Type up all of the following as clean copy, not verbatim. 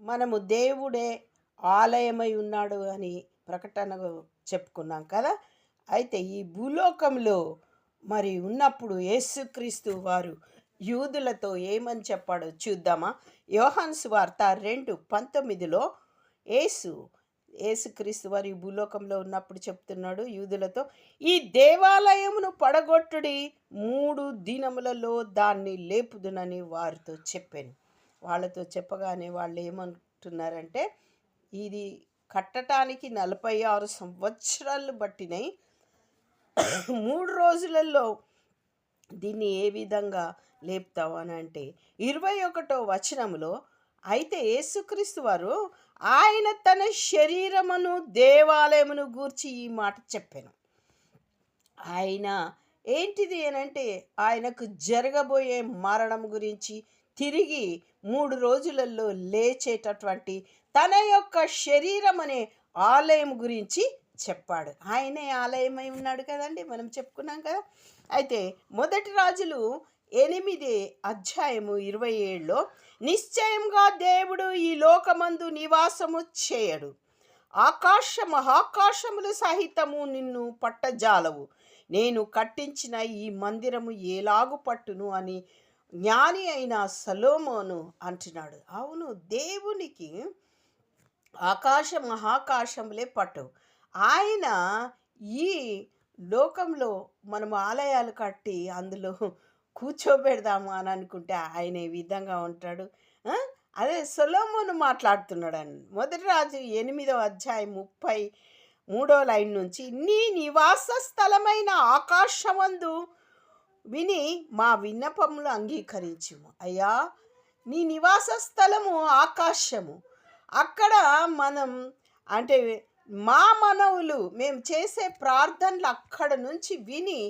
మనము దేవుడే ఆలయమై ఉన్నాడు అని ప్రకటనకు చెప్పుకున్నాం కదా. అయితే ఈ భూలోకంలో మరి ఉన్నప్పుడు యేసుక్రీస్తు వారు యూదులతో ఏమని చెప్పాడో చూద్దామా? యోహాను సువార్త 2:19లో యేసు యేసుక్రీస్తు వారు ఈ భూలోకంలో ఉన్నప్పుడు చెప్తున్నాడు యూదులతో, ఈ దేవాలయమును పడగొట్టుడి, 3 దినములలో దాన్ని లేపుదునని వారితో చెప్పాను. వాళ్ళతో చెప్పగానే వాళ్ళు ఏమంటున్నారంటే, ఇది కట్టటానికి 46 సంవత్సరాలు పట్టినాయి, 3 రోజులలో దీన్ని ఏ విధంగా లేపుతావు అని అంటే 21వ వచనములో, అయితే యేసుక్రీస్తు వారు ఆయన తన శరీరమును దేవాలయమును గూర్చి ఈ మాట చెప్పాను. ఆయన ఏంటిది అని అంటే ఆయనకు జరగబోయే మరణం గురించి, తిరిగి 3 రోజులలో లేచేటటువంటి తన యొక్క శరీరం అనే ఆలయం గురించి చెప్పాడు. ఆయనే ఆలయమై ఉన్నాడు కదండి, మనం చెప్పుకున్నాం కదా. అయితే 1 రాజులు 8:27లో, నిశ్చయంగా దేవుడు ఈ లోకమందు నివాసము చేయడు, మహాకాశములు సహితము నిన్ను పట్టజాలవు, నేను కట్టించిన ఈ మందిరము ఎలాగు పట్టును అని జ్ఞాని అయిన సొలొమోను అంటున్నాడు. అవును, దేవునికి మహాకాశములే పట్టవు. ఆయన ఈ లోకంలో మనం ఆలయాలు కట్టి అందులో కూర్చోబెడదాము అని అనుకుంటే ఆయన ఏ విధంగా ఉంటాడు? ఆ? అదే సొలొమోను మాట్లాడుతున్నాడు అని 1 రాజు 8:33 నుంచి, నీ నివాస స్థలమైన ఆకాశమందు విని మా విన్నపములు అంగీకరించుము. అయ్యా, నీ నివాస స్థలము ఆకాశము, అక్కడ మనం అంటే మా మనవులు మేము చేసే ప్రార్థనలు అక్కడ నుంచి విని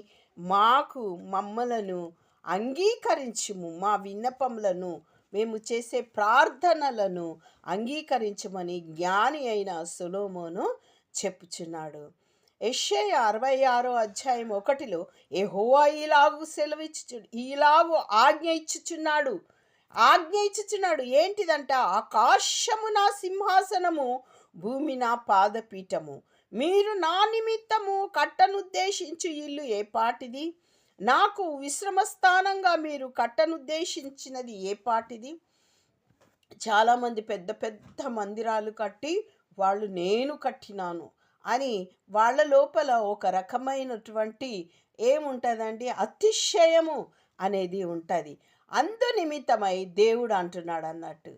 మమ్మలను అంగీకరించుము, మా విన్నపములను మేము చేసే ప్రార్థనలను అంగీకరించమని జ్ఞాని అయిన సొలొమోను చెప్పుచున్నాడు. యెషయా 66:1లో, యెహోవా ఇలాగు ఆజ్ఞ ఇచ్చుచున్నాడు. ఏంటిదంట? ఆకాశము నా సింహాసనము, భూమి నా పాదపీఠము. మీరు నా నిమిత్తము కట్టనుద్దేశించు ఇల్లు ఏ పాటిది? నాకు విశ్రమస్థానంగా మీరు కట్టనుద్దేశించినది ఏ పాటిది? చాలామంది పెద్ద పెద్ద మందిరాలు కట్టి వాళ్ళు నేను కట్టినాను అని వాళ్ళ లోపల ఒక రకమైనటువంటి ఏముంటుందండి, అతిశయము అనేది ఉంటుంది. అందు నిమిత్తమై దేవుడు అంటున్నాడు అన్నట్టు,